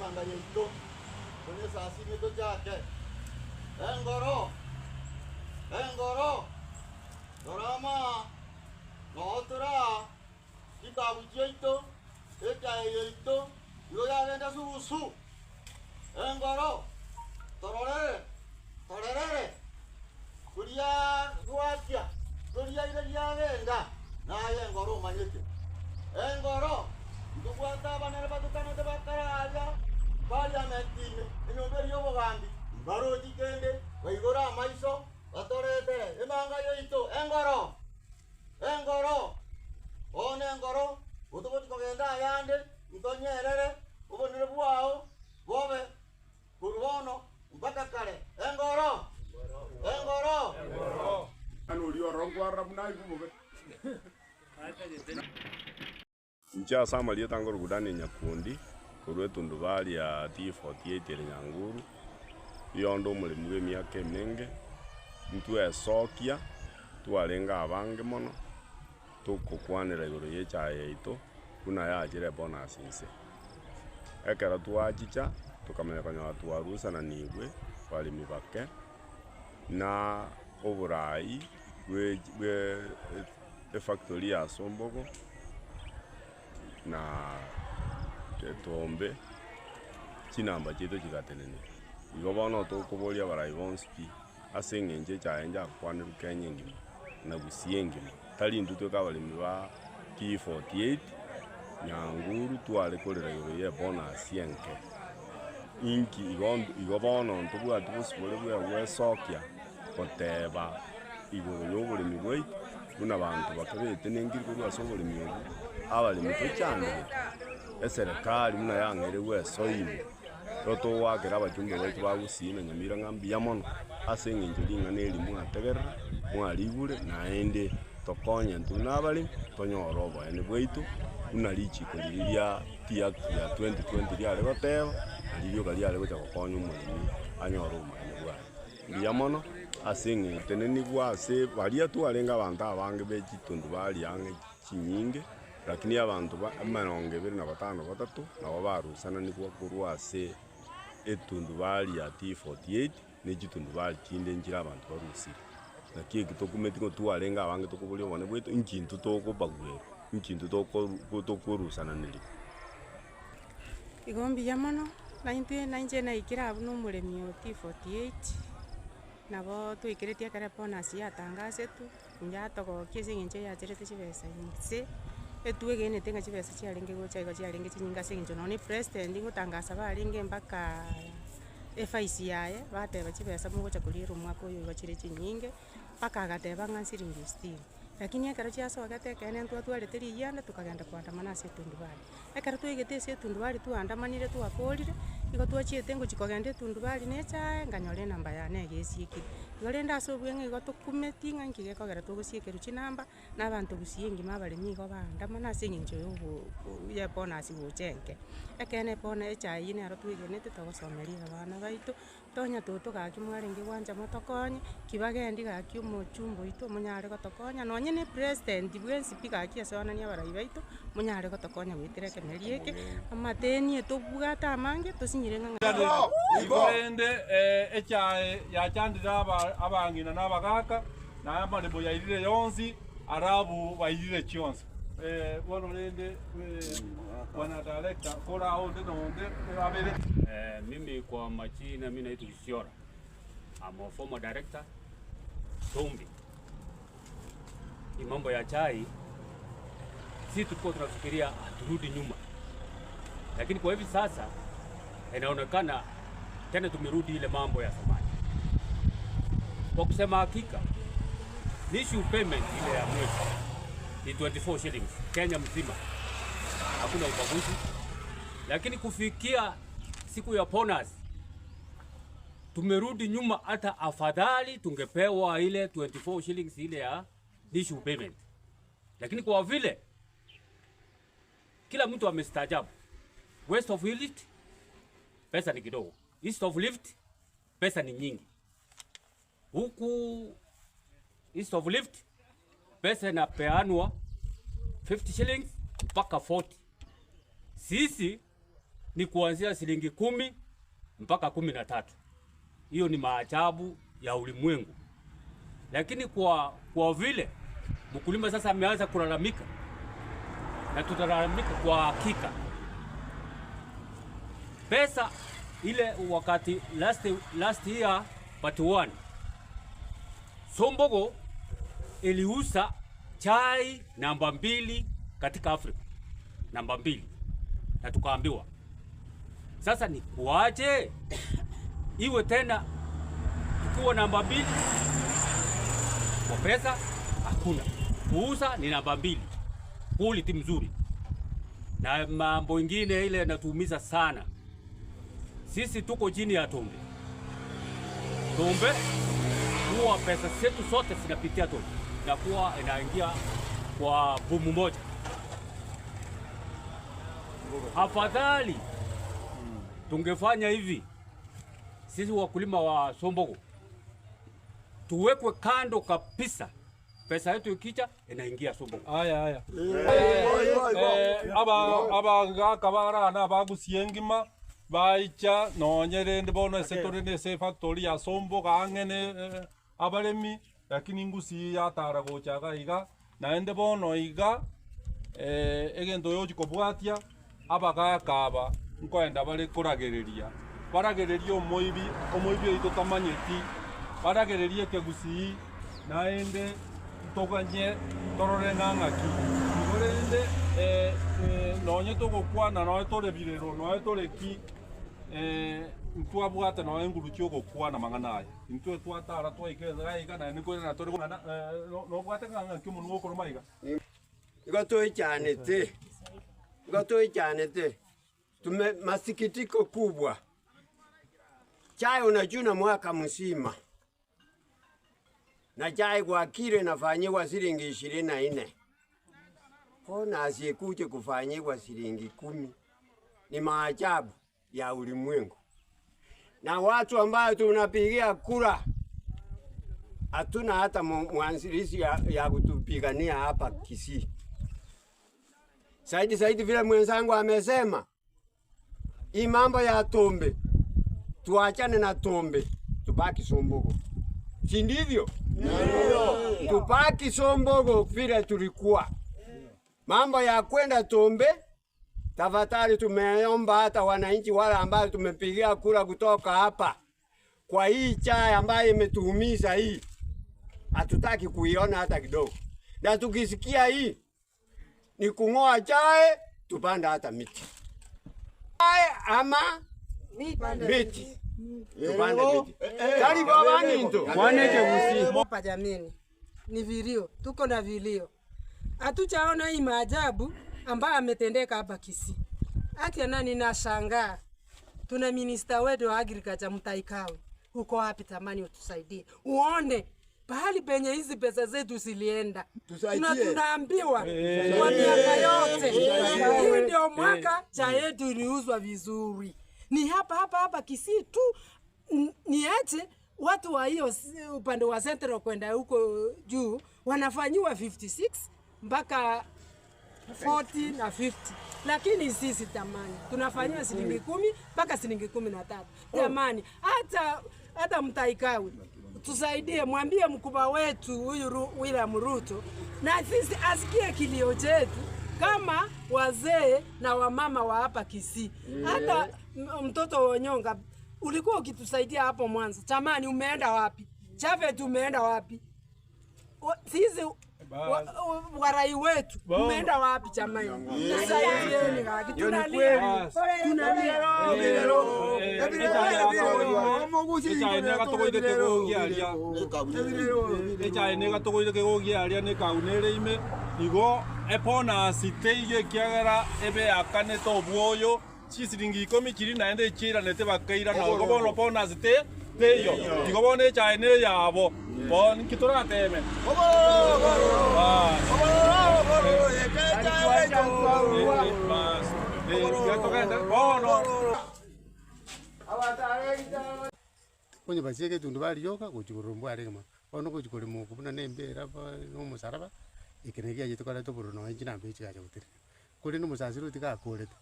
manga yeito kwenye sasi mito chake engoro dorama notra kitabu yeito echa yeito yo ya venda susu engoro torere kuria ruatia kuria ile ya venda na engoro manyete engoro nduguata banere batukana de bakaraja parliamentine enyoberi yobogambi mbaro jikende baigora maiso batorete emanga yoito engoro one engoro utoboti kogenda yande ntonyerere ubonere bwao bobe kurubono mpaka kale engoro ano rio rongwara munai bubobe Ncha sama liya tangoro gudani Nyakundi kurwe tundubali ya T48 ile Nyanguru yondo mulimu w'emyaka emenge ntwesokia twarenga abange mono tukukwanira iguru y'echae yaito kuna yachire bonus nse ekera twachicha tukamenya kanya twarusana nigwe balimi bake na oburai we factory ya Sombogo na Tetombe chinamba cheto chikatenene igo bono tokoboria barai bonspi asengenje chaenja kwanira Kenya ngima na gusiengima tali nduto kabalimi ba T48 Nyanguru twale kolera yo ye bonus yenke inki igo bono ntubwa tubusibole bwe sokia koteba igoro y'obulimi bwaitu kuna bantu bakabete nengiri kurwa sobulimi obu abalimi tuchandire eserikali muna yangere wesoimo toto wakera abajumbe baitu bagusina nyamira ngambi yamono asengenje lingana elimu ategerera mwaligure naende tokonye ntunabali tonyora oboene bwaitu una lichiko lilia tiaki ya 2020 lyale goteba alilio kaliale gocha gokonya omulimi anyora oboene bwaye liamono asengete neni bwase balia twarenga abantu abange bechitundu bali yange chinyinge lakini abantu amaronge 25 nabo barusana nibwo kurwase etundu bali ya T48 nechitundu bali kinde njira abantu barusire nakie kitokumeti ko twarenga abange tokubulio bone bwetu inkintu tokobagwera inkintu tokorusana nili igombi yamono 19 na ikira abu no mulemi o T48 nabo twikiritie kare bonus yatangase tu njatoko kiesingenje yacherete chibesa inse etwegenete nga chibesa chiarenge gocha igo chiarenge chinyinga sinjo noni president ngutangasa baringe mpaka FIC yaye bateba chibesa mugocha kulira umwaka uyu igo chiri chinyinge mpaka agateba ng'ansiri ngistini lakini ekero chiasoka tekene twatwarete riyanda tukagenda kwandamana ase etundubari ekero twegete ase etundubari twandamanire twakorire igo twachiete ngochi kogenda etundubari nechae nganyora enamba yane egesiekire igo rende ase obweng'e igo tokumeti ng'a nki gekogera togosiekerwa chinamba na abanto gusia engima abaremi igo bandamana ase eng'encho ya bonus gochenke ekene bono echae nero twegenete togosomeria abana baito tonya toto gaki mwarenge gwanja motokonye kibagendi gaki omochumba oito monyare gotokonya nonye ne president bwensipi gaki asoanania abarai baito monyare gotokonya gwetera ekemeri eke amateni etobwata amange tosinyire ng'ang'a igorende echae yachandira abangina n'abagaka na amaremo yairire yonsi arabu bairire chionsi bono rende bwana director kora onde nonde abere mimi kwa majina mimi naitwa Kisiora. I'm a former director Tombi. Ni mambo ya chai si tulikuwa tunafikiria turudi nyuma, lakini kwa hivi sasa inaonekana tena tumerudi ile mambo ya zamani. Kwa kusema hakika issue payment ile ya mwezi ni 24 shillings Kenya mzima, hakuna ubaguzi, lakini kufikia siku ya bonus tumerudi nyuma. Hata afadhali tungepewa ile 24 shillings ile ya issue payment, lakini kwa vile kila mtu amestaajabu, west of lift pesa ni kidogo, east of lift pesa ni nyingi. Huku east of lift pesa inapeanwa 50 shillings mpaka 40. Sisi ni kuanzia shilingi 10 mpaka 13. Hiyo ni maajabu ya ulimwengu. Lakini kwa vile mkulima sasa ameanza kulalamika, na tutalalamika kwa hakika. Pesa ile wakati last year but one, Sombogo iliuza chai namba 2 katika Afrika, namba 2, na tukaambiwa sasa ni kuaje iwe tena tukiwa namba 2 kwa pesa hakuna, kuuza ni namba 2, quality mzuri. Na mambo ingine ile yanatuumiza sana. Sisi tuko chini ya Tombe. Tombe huwa pesa zetu zote zinapitia Tombe, na kuwa inaingia kwa bumu moja. Afadhali tungefanya hivi, sisi wakulima wa Sombogo tuwekwe kando kabisa, pesa yetu ikicha inaingia Sombogo. Aya. Aba kabara na bagusiengima baicha nonyerende bono setorende se factory ya Sombogo angene abalemi, lakini ngusi yatara gochaga iga naende bono iga egento yoji kobwatia abagakaba nkoenda bari kuragereria omoibi itotamanyeti baragererie kegusi naende toganye torore ng'ang'aki igorende nonye togokwana noe tore birero noe tore ki ntwabwate noe nguruchi ogokwana mang'ana aya intwe twatara twaikeza gaiga na nikwena tore ng'ana nobwate ng'ang'aki omonwa okoroma iga igo toichanete tume masikitiko kubwa. Chai unachuna mwaka mzima, na chai kwa kile nafanyiwa shilingi 24. Kona asiyekuje kufanyiwa shilingi 10. Ni maajabu ya ulimwengu. Na watu ambao tunapigia kura hatuna hata mwanzilishi ya kutupigania hapa Kisii. Saidi vile mwenzangu amesema, hii mambo ya Tombe tuachane na Tombe, tubaki Sombogo. Si ndivyo? Ndio. Tubaki Sombogo vile tulikuwa. Mambo ya kwenda Tombe, tafadhali tumeomba hata wananchi wale ambao tumepigia kura kutoka hapa, kwa hii chai ambayo imetuumiza hii, hatutaki kuiona hata kidogo. Na tukisikia hii ni kung'oa chai, tupanda hata miti. Chai ama miti. Tupande miti. Kali kwa waninto. Mopa jamini. Ni vilio. Tuko na vilio. Hatuchaona hii maajabu ambayo ametendeka hapa Kisii. Hata nani nashangaa. Tuna minister wetu wa agriculture Mutaikawe. Uko wapi tamani utusaidie. Uone pahali penye hizi pesa zetu zilienda. Tunaambiwa kwa miaka yote. Hii ndio mwaka chai yetu iliuzwa vizuri. Ni hapa Kisii tu. Niache watu wa hiyo upande wa Central kwenda huko juu wanafanyiwa 56 mpaka 40 na 50. Lakini sisi tamani tunafanyiwa shilingi 10 mpaka shilingi 13. Tamani hata Mutaikawe tusaidie, mwambie mkubwa wetu huyu William Ruto na sisi asikie kilio chetu kama wazee na wamama wa hapa Kisii. Hata mtoto Wonyonga ulikuwa ukitusaidia hapo mwanzo. Tamani umeenda wapi? Chave tumeenda wapi? Sisi warai wetu umeenda wapi chamani? Tusaidieni kaki tunalia. Echaine gatogoire kegogia aria ne kaunere ime igo epona siteige kiagera ebe akane to buoyo chisiringi 10 chiri naende chira nete bakaira na go bono pona site teyo igo bone echaine yabo bon kitora teme Konye basieke tundu bali yoka kuchikurumbwa arema ono kuchikuri mukubuna nembera no musaraba ikinegia yitukala to buruno enjina mbechi ya chotire kuri no musasiru tika akorete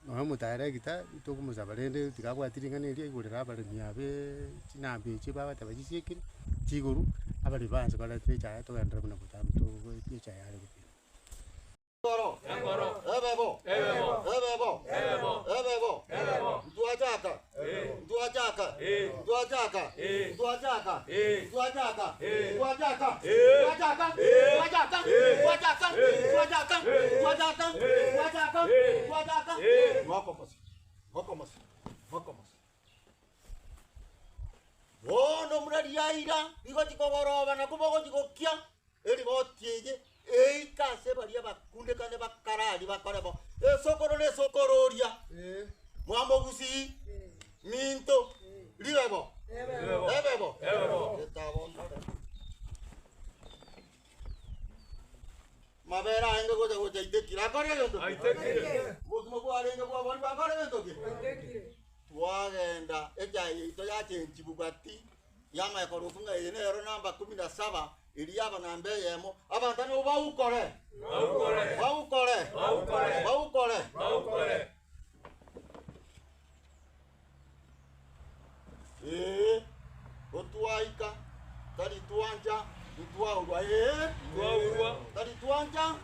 no mutare gita itoku musabarende tikabwatiringana eria igurira abaremi abe chinambe echi babataba chisiekire chiguru abari banse korete chaya togendera buna butamu to chaya ari gupira Ngoro. Ebebo. Tuachaka. Wono murariaira igotikogooroba na kubogotigokia erigotieye eikase baria bakundekane bakarari bakorebo esokoro ne sokororia mwamogusi minto libebo ebebo etabo mabera enge gote itekira kore gento aitekire mutumo kwalenge kwa bali bakore gento ki aitekire twagenda ejaye ito yache nchibugati yama ekorofunga yene ero namba 17 iliaba na mbeyemo abantu no baukore otuaika tali tuanja tuaurwa tali tuanja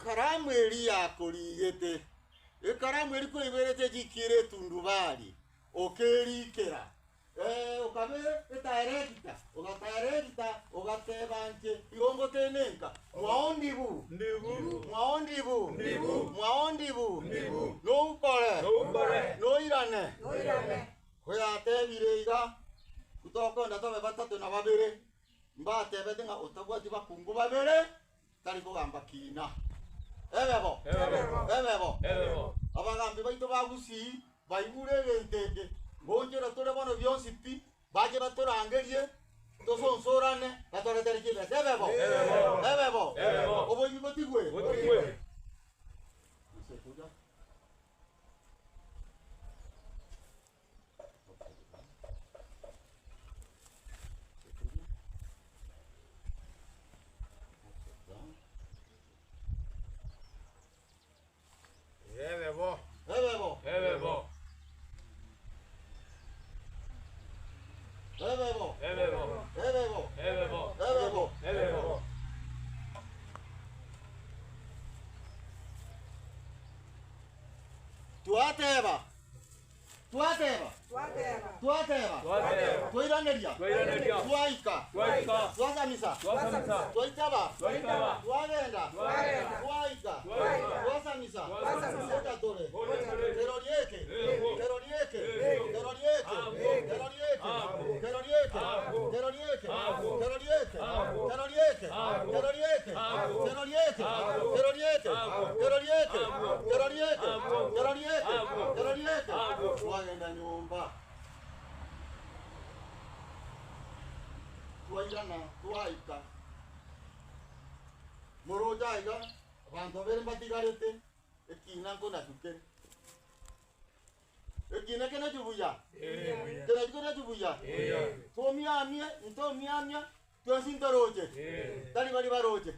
karamu eli yako ligete ekaramu eli koiberete jikire tundubali okerikera ukabe etaerekita ugatebanje igongo tenenka mwaondibu no ukore no irane hoya tebire iga kutokonda tobe batatu na babere mbatebe dinga utabwati bakungu babere tali kugamba kina ebebo abagambi baito bagusi baibure gentende bonjera tore bono byonsi pi baje batorangerie tosonsorane batore terikile ebebo oboyi botigwe Tuateba. Tuiraneria. Tuaika. Tuasamisa. Tuaitaba. Tuagenda. Tuaika. Tuasamisa. Tuatore. Terorieke. Tuagenda nyumba. Tuairana, tuaika. Morojaiga, abantu bere batigarete, ekina kona tukere. Ekina kena tubuya. Kena tubuya. Ntomiamia, tuasintoroje. Tali bali baroje.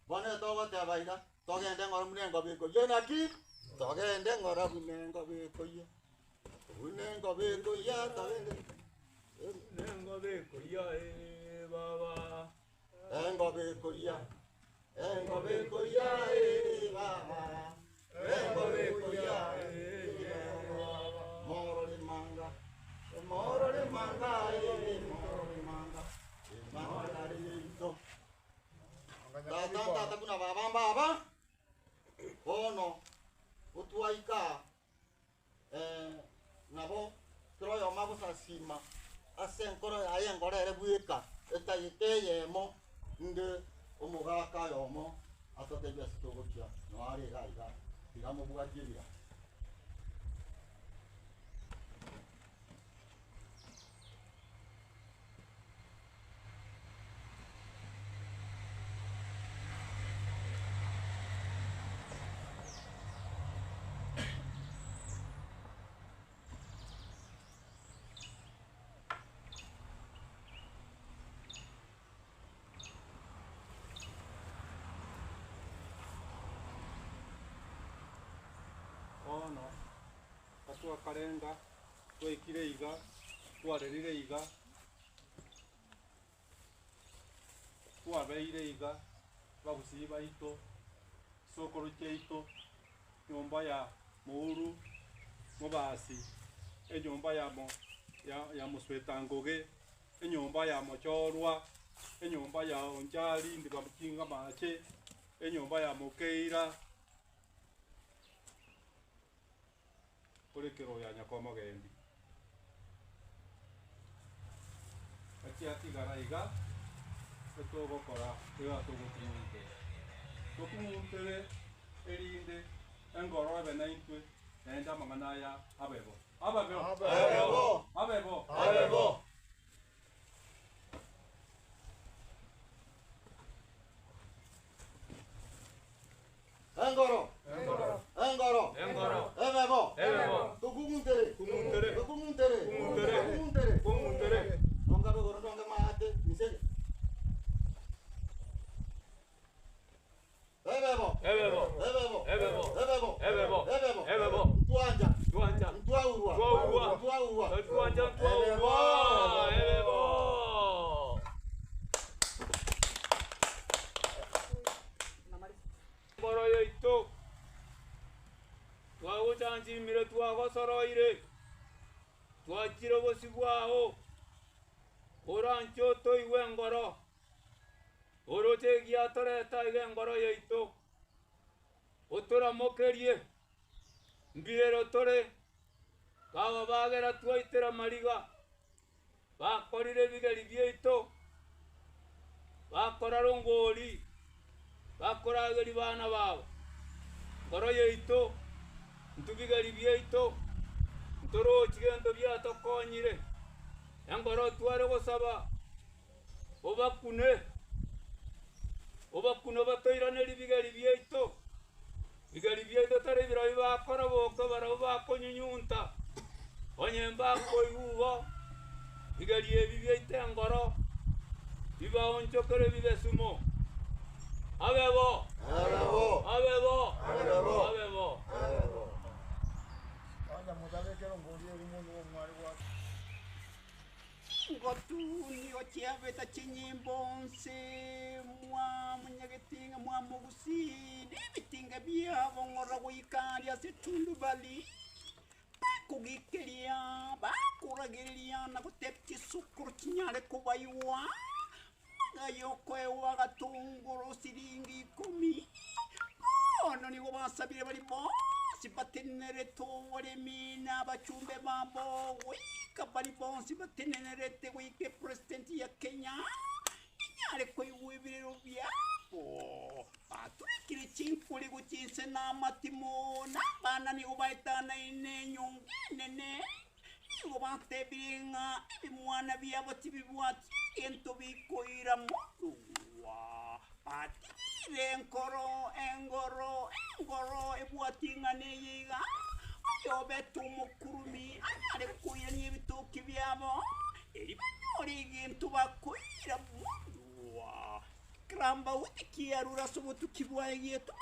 Bwana toga tabaida, togende ngoro munengo beko. Yenaki, togende ngoro munengo beko ye. Munengo beko ya togende. Munengo beko ya baba. Engo beko ya. Baba. Engo beko ya Moro de manga. Tata kuna baba. Ono utuaika nabo troyo mabo sasima asenkoro ayengora erebuika etayiteye mo nde omugaka yomo atotebya sitogokia no ari gaiga digamo bugajiria mono atwakarenga twekire iga twarerire iga twabeire iga bagusi baito sokoro cheito nyumba ya Muuru Mubasi enyumba ya Muswetangoge enyumba ya Mochorwa enyumba ya Onjali ndi bamukinga mache enyumba ya Mukeira kurekero ya Nyakoma Gendi atigara iga etogokora egatogokimunte tokimuntere erinde engoro ebe naintwe enda manganaya abebo Engoro ebebo tukumuntere donga begoro donga maate misele ebebo tuanja tuaurwa ngoro yeito twagucanjimire twagosoroire twakire obosi bwago orancho toigwe ngoro orotegia toreta iga engoro yeito otoramokerie mbirero tore kaba bagera twaitera mariga bakorire bigeri byeito bakora rongori bakorageri bana babo ngoro yeito ntubigeri byeito ntorochigento byatokonyire engoro tware gosaba obakune batoiraneri bigeri byeito tare birayi bakora boko barabo bakonyunyunta onyemba koigubo bigeri ebi byeite engoro bibaonchokere bibesumo abebo ngotuni ochiabeta chinyimbo-nse mwa munyagetinga mwa mugusini bitinga byabo ngora gwikaria setundu bali bakugikeria bakuragiria na gutepti sukuru kinyare kubaywa ngayokwewa gatunguru siringi 10 ono nigo basabire bali bonsi batenerete oburemina bachumbe bambo kabali bonsi batenerete wike president ya Kenya inyare koiwibiriro byabo aturikire chinkuri gukinse n'amatimo n'abana nigo baitana inenyongenene nigo batebiringa ibimwana byabo tibibwati ento bikoira muwa atire engoro ebwatinga neyiga yobetu mukurumi ari kuira n'ibitoki byabo eri gintu bakoira muwa kramba utikiyarura sobotukibwaye yetu